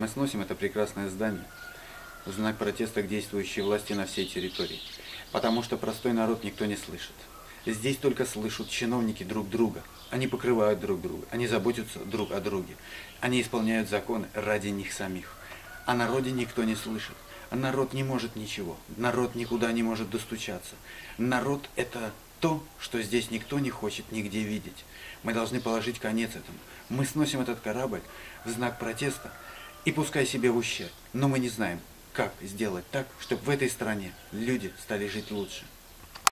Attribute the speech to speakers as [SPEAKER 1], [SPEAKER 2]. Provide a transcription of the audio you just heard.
[SPEAKER 1] Мы сносим это прекрасное здание в знак протеста к действующей власти на всей территории, потому что простой народ никто не слышит. Здесь только слышат чиновники друг друга, они покрывают друг друга, они заботятся друг о друге, они исполняют законы ради них самих. О народе никто не слышит, народ не может ничего, народ никуда не может достучаться. Народ – это то, что здесь никто не хочет нигде видеть. Мы должны положить конец этому. Мы сносим этот корабль в знак протеста, и пускай себе в ущерб, но мы не знаем, как сделать так, чтобы в этой стране люди стали жить лучше.